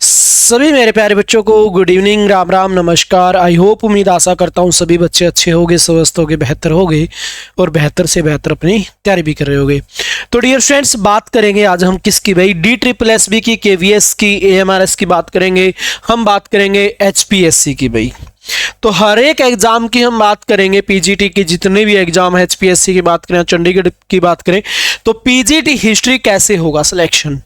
सभी मेरे प्यारे बच्चों को गुड इवनिंग, राम राम, नमस्कार। आई होप, उम्मीद आशा करता हूँ सभी बच्चे अच्छे होंगे, स्वस्थ होंगे, बेहतर होंगे और बेहतर से बेहतर अपनी तैयारी भी कर रहे होंगे। तो डियर फ्रेंड्स, बात करेंगे आज हम किसकी भाई, DSSB की, KVS की, AMRS की बात करेंगे। हम बात करेंगे HPSC की भाई। तो हर एक एग्जाम की हम बात करेंगे, पीजीटी की जितने भी एग्जाम है, HPSC की बात करें, चंडीगढ़ की बात करें, तो पीजीटी हिस्ट्री कैसे होगा सिलेक्शन।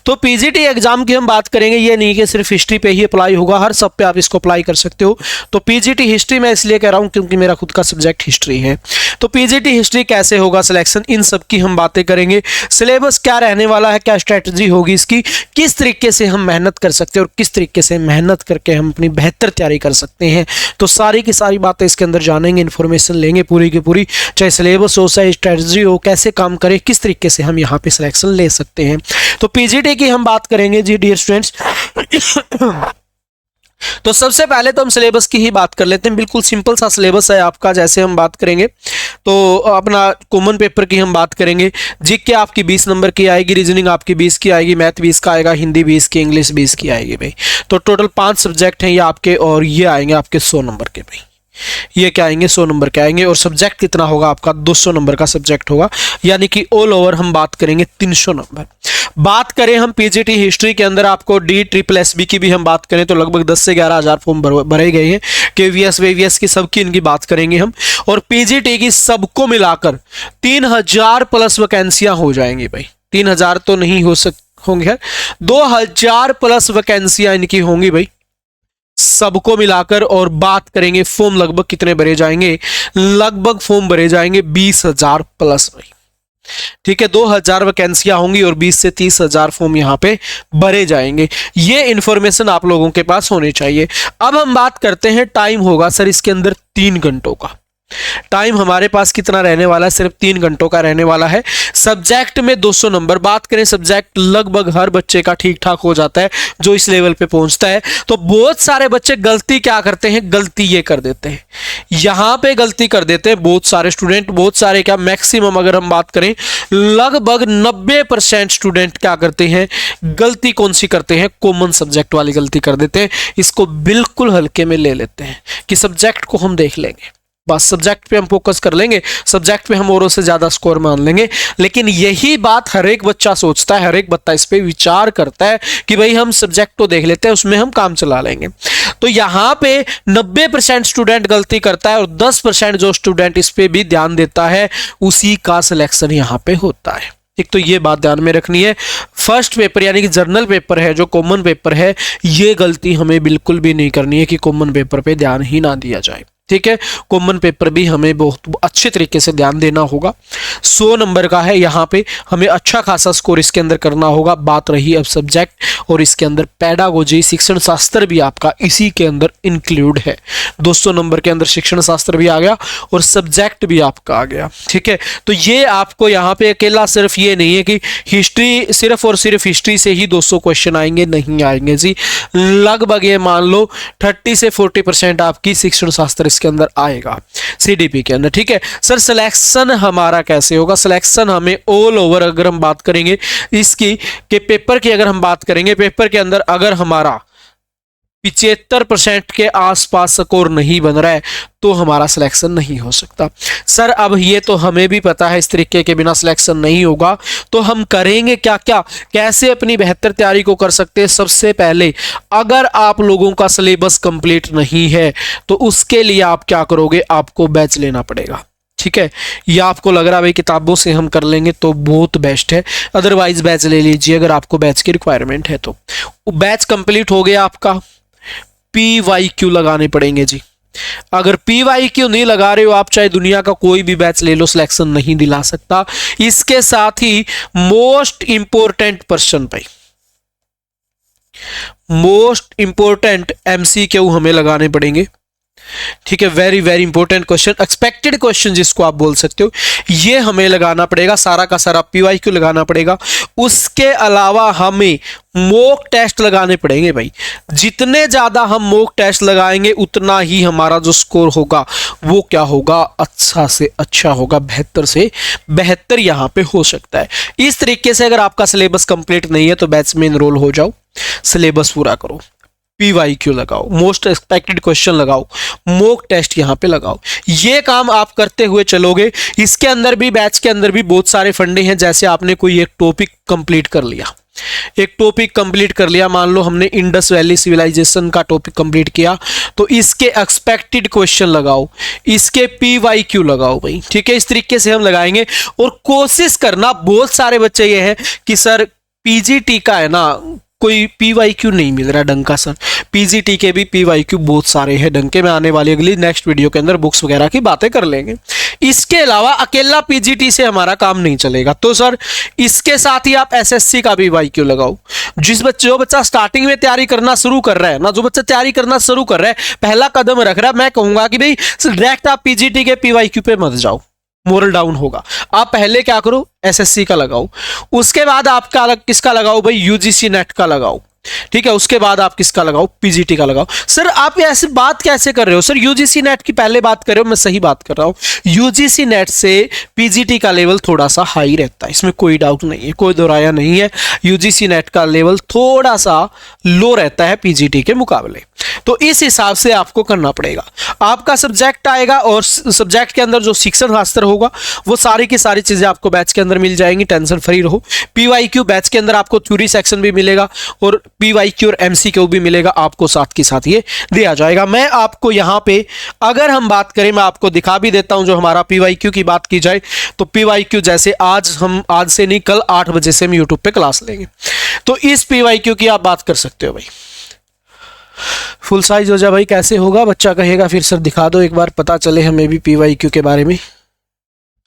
तो पीजीटी एग्जाम की हम बात करेंगे, ये नहीं कि सिर्फ हिस्ट्री पे ही अप्लाई होगा, हर सब पे आप इसको अप्लाई कर सकते हो। तो पीजीटी हिस्ट्री मैं इसलिए कह रहा हूं क्योंकि मेरा खुद का सब्जेक्ट हिस्ट्री है। तो पीजीटी हिस्ट्री कैसे होगा सिलेक्शन, इन सब की हम बातें करेंगे। सिलेबस क्या रहने वाला है, क्या स्ट्रेटजी होगी इसकी, किस तरीके से हम मेहनत कर सकते हैं और किस तरीके से मेहनत करके हम अपनी बेहतर तैयारी कर सकते हैं। तो सारी की सारी बातें इसके अंदर जानेंगे, इन्फॉर्मेशन लेंगे पूरी की पूरी, चाहे सिलेबस हो, चाहे स्ट्रेटजी हो, कैसे काम करें, किस तरीके से हम यहाँ पे सिलेक्शन ले सकते हैं। तो पीजीटी की हम बात करेंगे जी डियर स्टूडेंट्स। तो सबसे पहले तो हम सिलेबस की ही बात कर लेते हैं। बिल्कुल सिंपल सा सिलेबस है आपका। जैसे हम बात करेंगे तो अपना कॉमन पेपर की हम बात करेंगे। जीके आपकी 20 नंबर की आएगी, रीजनिंग आपकी 20 की आएगी, मैथ 20 का आएगा, हिंदी 20 की, इंग्लिश 20 की आएगी भाई। तो टोटल 5 सब्जेक्ट हैं ये आपके, और ये आएंगे आपके 100 नंबर के भाई। ये क्या आएंगे, 100 नंबर के आएंगे। और सब्जेक्ट कितना होगा आपका, 200 नंबर का सब्जेक्ट होगा, यानी कि ऑल ओवर हम बात करेंगे 300 नंबर। बात करें हम पीजीटी हिस्ट्री के अंदर आपको DSSB की भी हम बात करें तो लगभग 10 से 11 हज़ार फॉर्म भरे गए हैं। KVS वेवीएस की सबकी इनकी बात करेंगे हम। और पीजीटी की सबको मिलाकर 3000 प्लस वैकेंसियां हो जाएंगी भाई। 3000 तो नहीं होंगे, 2000 प्लस वैकेंसियां इनकी होंगी भाई सबको मिलाकर। और बात करेंगे फॉर्म लगभग कितने भरे जाएंगे, लगभग फॉर्म भरे जाएंगे 20,000 प्लस भाई। ठीक है, 2000 वैकेंसियां होंगी और 20 से 30,000 फॉर्म यहां पे भरे जाएंगे। ये इंफॉर्मेशन आप लोगों के पास होनी चाहिए। अब हम बात करते हैं, टाइम होगा सर इसके अंदर 3 घंटों का। टाइम हमारे पास कितना रहने वाला है, सिर्फ 3 घंटों का रहने वाला है। सब्जेक्ट में 200 नंबर। बात करें सब्जेक्ट लगभग हर बच्चे का ठीक ठाक हो जाता है जो इस लेवल पे पहुंचता है। तो बहुत सारे बच्चे गलती क्या करते हैं, गलती ये कर देते हैं, यहां पे गलती कर देते हैं बहुत सारे स्टूडेंट। बहुत सारे क्या, मैक्सिमम अगर हम बात करें लगभग 90% स्टूडेंट क्या करते हैं, गलती कौन सी करते हैं, कॉमन सब्जेक्ट वाली गलती कर देते हैं। इसको बिल्कुल हल्के में ले लेते हैं कि सब्जेक्ट को हम देख लेंगे, बस सब्जेक्ट पे हम फोकस कर लेंगे, सब्जेक्ट पे हम औरों से ज्यादा स्कोर मान लेंगे। लेकिन यही बात हर एक बच्चा सोचता है, हर एक बच्चा इस पे विचार करता है कि भाई हम सब्जेक्ट तो देख लेते हैं, उसमें हम काम चला लेंगे। तो यहां पे 90% स्टूडेंट गलती करता है और 10% जो स्टूडेंट इस पे भी ध्यान देता है उसी का सिलेक्शन यहां पे होता है। एक तो ये बात ध्यान में रखनी है। फर्स्ट पेपर यानी कि जर्नल पेपर है, जो कॉमन पेपर है, ये गलती हमें बिल्कुल भी नहीं करनी है कि कॉमन पेपर पे ध्यान ही ना दिया जाए। ठीक है, कॉमन पेपर भी हमें बहुत अच्छे तरीके से ध्यान देना होगा। 100 नंबर का है, यहाँ पे हमें अच्छा खासा स्कोर इसके अंदर करना होगा। बात रही अब सब्जेक्ट, और इसके अंदर पेडागोजी, शिक्षण शास्त्र भी आपका इसी के अंदर इंक्लूड है। 200 नंबर के अंदर शिक्षण शास्त्र भी आ गया और सब्जेक्ट भी आपका आ गया। ठीक है, तो ये आपको यहाँ पे अकेला सिर्फ ये नहीं है कि हिस्ट्री, सिर्फ और सिर्फ हिस्ट्री से ही 200 क्वेश्चन आएंगे, नहीं आएंगे जी। लगभग ये मान लो 30 से 40% आपकी शिक्षण शास्त्र के अंदर आएगा CDP के अंदर। ठीक है सर, सिलेक्शन हमारा कैसे होगा, सिलेक्शन हमें ऑल ओवर अगर हम बात करेंगे इसकी के पेपर की, अगर हम बात करेंगे पेपर के अंदर अगर हमारा 75% के आसपास स्कोर नहीं बन रहा है तो हमारा सिलेक्शन नहीं हो सकता। सर अब ये तो हमें भी पता है इस तरीके के बिना सिलेक्शन नहीं होगा, तो हम करेंगे क्या क्या, कैसे अपनी बेहतर तैयारी को कर सकते हैं। सबसे पहले अगर आप लोगों का सिलेबस कंप्लीट नहीं है तो उसके लिए आप क्या करोगे, आपको बैच लेना पड़ेगा। ठीक है, या आपको लग रहा है भाई किताबों से हम कर लेंगे तो बहुत बेस्ट है, अदरवाइज बैच ले लीजिए अगर आपको बैच की रिक्वायरमेंट है। तो बैच कंप्लीट हो गया आपका, PYQ लगाने पड़ेंगे जी। अगर PYQ नहीं लगा रहे हो आप, चाहे दुनिया का कोई भी बैच ले लो, सिलेक्शन नहीं दिला सकता। इसके साथ ही मोस्ट इंपोर्टेंट पर्सन भाई, मोस्ट इंपोर्टेंट MCQ हमें लगाने पड़ेंगे। ठीक है, very very important question, expected question जिसको आप बोल सकते हो, ये हमें लगाना पड़ेगा, सारा का सारा पीवाईक्यू लगाना पड़ेगा। उसके अलावा हमें मॉक टेस्ट लगाने पड़ेंगे भाई। जितने ज्यादा हम मॉक टेस्ट लगाएंगे उतना ही हमारा जो स्कोर होगा वो क्या होगा, अच्छा से अच्छा होगा, बेहतर से बेहतर यहां पे हो सकता है। इस तरीके से अगर आपका सिलेबस कंप्लीट नहीं है तो बैच में इनरोल हो जाओ, सिलेबस पूरा करो, पीवाईक्यू लगाओ, मोस्ट एक्सपेक्टेड क्वेश्चन लगाओ, मॉक टेस्ट यहां पे लगाओ। ये काम आप करते हुए चलोगे। इसके अंदर भी, बैच के अंदर भी बहुत सारे फंडे हैं। जैसे आपने कोई एक टॉपिक कंप्लीट कर लिया, एक टॉपिक कंप्लीट कर लिया, मान लो हमने इंडस वैली सिविलाइजेशन का टॉपिक कंप्लीट किया, तो इसके एक्सपेक्टेड क्वेश्चन लगाओ, इसके पीवाईक्यू लगाओ भाई। ठीक है, इस तरीके से हम लगाएंगे। और कोशिश करना, बहुत सारे बच्चे ये हैं कि सर पीजीटी का है ना कोई पीवाईक्यू नहीं मिल रहा ढंग का। सर पीजीटी के भी पीवाईक्यू बहुत सारे हैं ढंग के। मैं आने वाली अगली नेक्स्ट वीडियो के अंदर बुक्स वगैरह की बातें कर लेंगे। इसके अलावा अकेला पीजीटी से हमारा काम नहीं चलेगा, तो सर इसके साथ ही आप एसएससी का पीवाईक्यू लगाओ। जो बच्चा स्टार्टिंग में तैयारी करना शुरू कर रहा है ना, जो बच्चा तैयारी करना शुरू कर रहा है, पहला कदम रख रहा है, मैं कहूंगा कि भाई डायरेक्ट आप पीजीटी के पीवाईक्यू पे मत जाओ, मोरल डाउन होगा। आप पहले क्या करो, एसएससी का लगाओ, उसके बाद आपका किसका लगाओ भाई, यूजीसी नेट का लगाओ। ठीक है, उसके बाद आप किसका लगाओ, पीजीटी का लगाओ। सर आप ऐसे बात कैसे कर रहे हो, सर यूजीसी नेट की पहले बात कर रहे हो, मैं सही बात कर रहा हूं। यूजीसी नेट से पीजीटी का लेवल थोड़ा सा हाई रहता है, इसमें कोई डाउट नहीं है, कोई दोहराया नहीं है। यूजीसी नेट का लेवल थोड़ा सा लो रहता है पीजीटी के मुकाबले, तो इस हिसाब से आपको करना पड़ेगा। आपका सब्जेक्ट आएगा और सब्जेक्ट के अंदर जो शिक्षण शास्त्र होगा वो सारी की सारी चीजें आपको बैच के अंदर मिल जाएंगी, टेंशन फ्री रहो। पीवाईक्यू बैच के अंदर आपको थ्योरी सेक्शन भी मिलेगा और पीवाईक्यू और एमसीक्यू भी मिलेगा, आपको साथ के साथ ये दिया जाएगा। मैं आपको यहाँ पे अगर हम बात करें, मैं आपको दिखा भी देता हूं। जो हमारा पीवाईक्यू की बात की जाए तो पीवाईक्यू जैसे आज से नहीं, कल 8 बजे से हम यूट्यूब पे क्लास लेंगे, तो इस पीवाईक्यू की आप बात कर सकते हो भाई। फुल साइज हो जा भाई, कैसे होगा, बच्चा कहेगा फिर सर दिखा दो एक बार, पता चले हमें भी पीवाईक्यू के बारे में।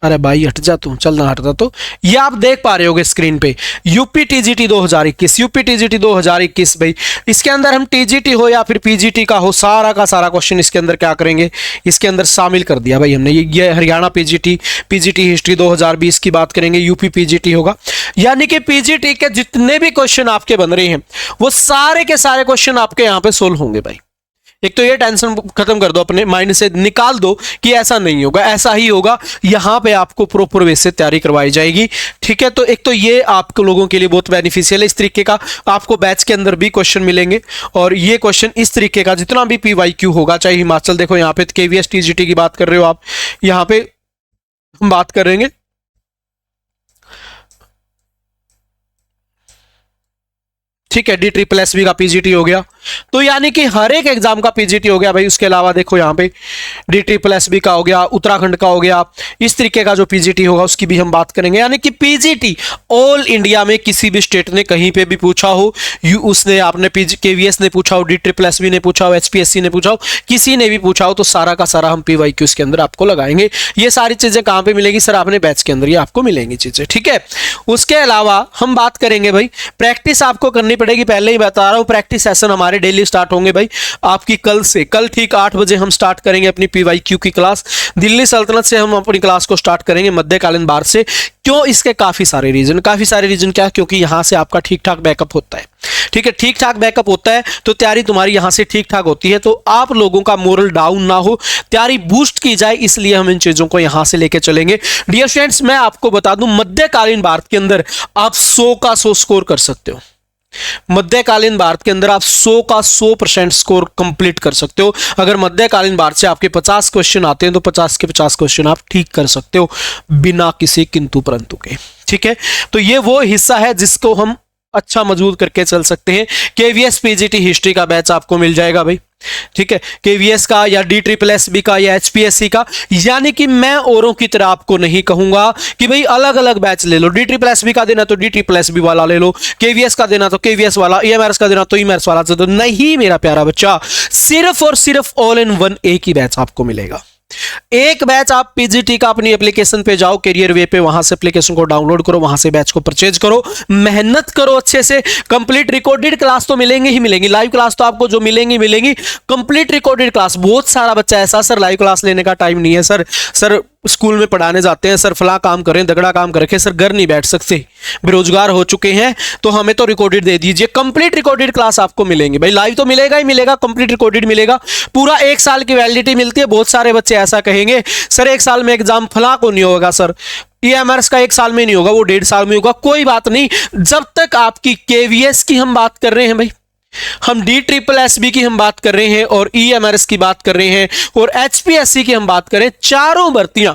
अरे भाई हट जा तू, चल ना हटता। तो ये आप देख पा रहे होगे स्क्रीन पे, यूपी टीजीटी 2021, यूपी टीजीटी 2021 भाई। इसके अंदर हम टीजीटी हो या फिर पीजीटी का हो, सारा का सारा क्वेश्चन इसके अंदर क्या करेंगे, इसके अंदर शामिल कर दिया भाई हमने। ये हरियाणा पीजीटी, पीजीटी हिस्ट्री 2020 की बात करेंगे, यूपी पीजीटी होगा। यानी कि पीजीटी के जितने भी क्वेश्चन आपके बन रहे हैं वो सारे के सारे क्वेश्चन आपके यहाँ पे सोल्व होंगे भाई। एक तो ये टेंशन खत्म कर दो, अपने माइंड से निकाल दो कि ऐसा नहीं होगा, ऐसा ही होगा। यहां पे आपको प्रॉपर वे से तैयारी करवाई जाएगी। ठीक है, तो एक तो ये आपको लोगों के लिए बहुत बेनिफिशियल है। इस तरीके का आपको बैच के अंदर भी क्वेश्चन मिलेंगे और ये क्वेश्चन इस तरीके का जितना भी पीवाईक्यू होगा, चाहे हिमाचल देखो यहाँ पे केवीएस टीजीटी की बात कर रहे हो आप, यहाँ पे हम बात करेंगे ठीक है, DSSB का पीजीटी हो गया, तो यानी कि हर एक एग्जाम का पीजीटी हो गया भाई। उसके अलावा देखो यहाँ पे DSSB का हो गया, उत्तराखंड का हो गया, इस तरीके का जो पीजीटी होगा उसकी भी हम बात करेंगे। यानी कि पीजीटी ऑल इंडिया में किसी भी स्टेट ने कहीं पे भी पूछा हो, उसने आपने केवीएस ने पूछा हो, DSSB ने पूछा हो, HPSC ने पूछा हो, किसी ने भी पूछा हो, तो सारा का सारा हम पीवाईक्यू के अंदर आपको लगाएंगे। ये सारी चीजें कहाँ पे मिलेंगी सर, आपने बैच के अंदर ये आपको मिलेंगी चीजें। ठीक है, उसके अलावा हम बात करेंगे भाई, प्रैक्टिस आपको करनी पड़ेगी। पहले ही बता रहा हूं, प्रैक्टिस सेशन हमारे डेली स्टार्ट होंगे भाई आपकी कल से। कल ठीक 8 बजे हम स्टार्ट करेंगे अपनी पीवाईक्यू की क्लास। दिल्ली सल्तनत से हम अपनी क्लास को स्टार्ट करेंगे, मध्यकालीन बार से। क्यों, इसके काफी सारे रीजन क्या, क्योंकि यहां से आपका ठीक ठाक बैकअप होता है। ठीक है, ठीक ठाक बैकअप होता है तो तैयारी तुम्हारी यहां से ठीक ठाक होती है, तो आप लोगों का मोरल डाउन ना हो, तैयारी बूस्ट की जाए, इसलिए हम इन चीजों को यहां से लेके चलेंगे। डियर स्टूडेंट्स, मैं आपको बता दूं, मध्यकालीन भारत के अंदर आप 100 का 100 स्कोर कर सकते हो। मध्यकालीन भारत के अंदर आप 100 का 100% स्कोर कंप्लीट कर सकते हो। अगर मध्यकालीन भारत से आपके 50 क्वेश्चन आते हैं तो 50 के 50 क्वेश्चन आप ठीक कर सकते हो बिना किसी किंतु परंतु के। ठीक है, तो ये वो हिस्सा है जिसको हम अच्छा मजबूत करके चल सकते हैं। केवीएस पीजीटी हिस्ट्री का बैच आपको मिल जाएगा भाई। ठीक है, केवीएस का या DSSB का या HPSC का। यानी कि मैं औरों की तरह आपको नहीं कहूंगा कि भाई अलग अलग बैच ले लो, DSSB का देना तो DSSB वाला ले लो, केवीएस का देना तो केवीएस वाला, EMRS का देना तो EMRS वाला। तो नहीं मेरा प्यारा बच्चा, सिर्फ और सिर्फ ऑल इन वन एक ही बैच आपको मिलेगा। एक बैच आप पीजीटी का अपनी एप्लीकेशन पे जाओ, कैरियर वे पे, वहां से एप्लीकेशन को डाउनलोड करो, वहां से बैच को परचेज करो, मेहनत करो अच्छे से। कंप्लीट रिकॉर्डेड क्लास तो मिलेंगी ही मिलेंगी, लाइव क्लास तो आपको जो मिलेंगी मिलेंगी, कंप्लीट रिकॉर्डेड क्लास। बहुत सारा बच्चा ऐसा, सर लाइव क्लास लेने का टाइम नहीं है सर, सर स्कूल में पढ़ाने जाते हैं सर, फला काम करें, दगड़ा काम कर रखे सर, घर नहीं बैठ सकते, बेरोजगार हो चुके हैं, तो हमें तो रिकॉर्डेड दे दीजिए। कंप्लीट रिकॉर्डेड क्लास आपको मिलेंगी भाई, लाइव तो मिलेगा ही मिलेगा, कंप्लीट रिकॉर्डेड मिलेगा, पूरा 1 साल की वैलिडिटी मिलती है। बहुत सारे बच्चे ऐसा कहेंगे सर 1 साल में एग्जाम फला को नहीं होगा सर, EMRS का 1 साल में नहीं होगा, वो 1.5 साल में होगा। कोई बात नहीं, जब तक आपकी KVS की हम बात कर रहे हैं भाई, हम DSSB की हम बात कर रहे हैं, और EMRS की बात कर रहे हैं, और HPSC की हम बात करें, चारों भर्तियां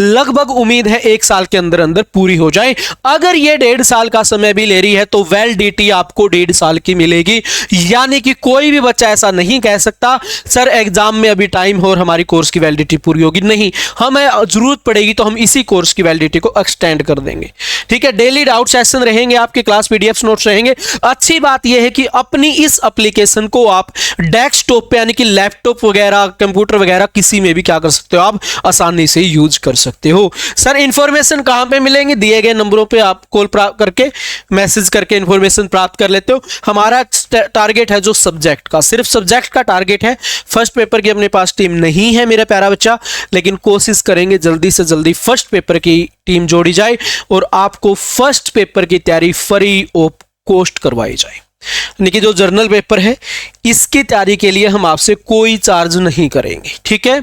लगभग उम्मीद है 1 साल के अंदर अंदर पूरी हो जाए। अगर ये 1.5 साल का समय भी ले रही है तो वैलिडिटी आपको 1.5 साल की मिलेगी। यानी कि कोई भी बच्चा ऐसा नहीं कह सकता सर एग्जाम में अभी टाइम हो और हमारी कोर्स की वैलिडिटी पूरी होगी, नहीं, हमें जरूरत पड़ेगी तो हम इसी कोर्स की वैलिडिटी को एक्सटेंड कर देंगे। ठीक है, डेली डाउट सेशन रहेंगे, आपके क्लास PDF नोट्स रहेंगे। अच्छी बात यह है कि अपनी इस एप्लीकेशन को आप डेस्कटॉप पे यानी कि लैपटॉप वगैरह, कंप्यूटर वगैरह किसी में भी क्या कर सकते हो, आप आसानी से यूज कर सकते हो। सर इंफॉर्मेशन कहां पे मिलेंगे, दिए गए नंबरों पे आप कॉल करके मैसेज करके इंफॉर्मेशन प्राप्त कर लेते हो। हमारा टारगेट है जो सब्जेक्ट का, सिर्फ सब्जेक्ट का टारगेट है। फर्स्ट पेपर की अपने पास टीम नहीं है मेरा प्यारा बच्चा, लेकिन कोशिश करेंगे जल्दी से जल्दी फर्स्ट पेपर की टीम जोड़ी जाए और आपको फर्स्ट पेपर की तैयारी फ्री ऑफ कॉस्ट करवाई जाए। यानी कि जो जर्नल पेपर है इसकी तैयारी के लिए हम आपसे कोई चार्ज नहीं करेंगे। ठीक है,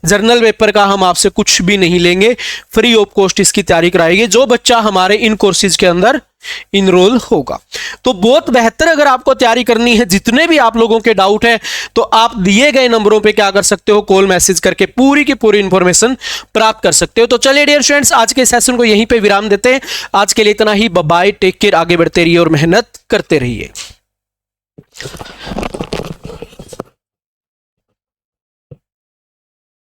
जर्नल पेपर का हम आपसे कुछ भी नहीं लेंगे, फ्री ऑफ कॉस्ट इसकी तैयारी कराएंगे जो बच्चा हमारे इन कोर्सेज के अंदर इनरोल होगा। तो बहुत बेहतर, अगर आपको तैयारी करनी है, जितने भी आप लोगों के डाउट है, तो आप दिए गए नंबरों पे क्या कर सकते हो, कॉल मैसेज करके पूरी की पूरी इंफॉर्मेशन प्राप्त कर सकते हो। तो चलिए डियर स्टूडेंट्स, आज के सेशन को यहीं पे विराम देते हैं। आज के लिए इतना ही, बाय बाय, टेक केयर, आगे बढ़ते रहिए और मेहनत करते रहिए।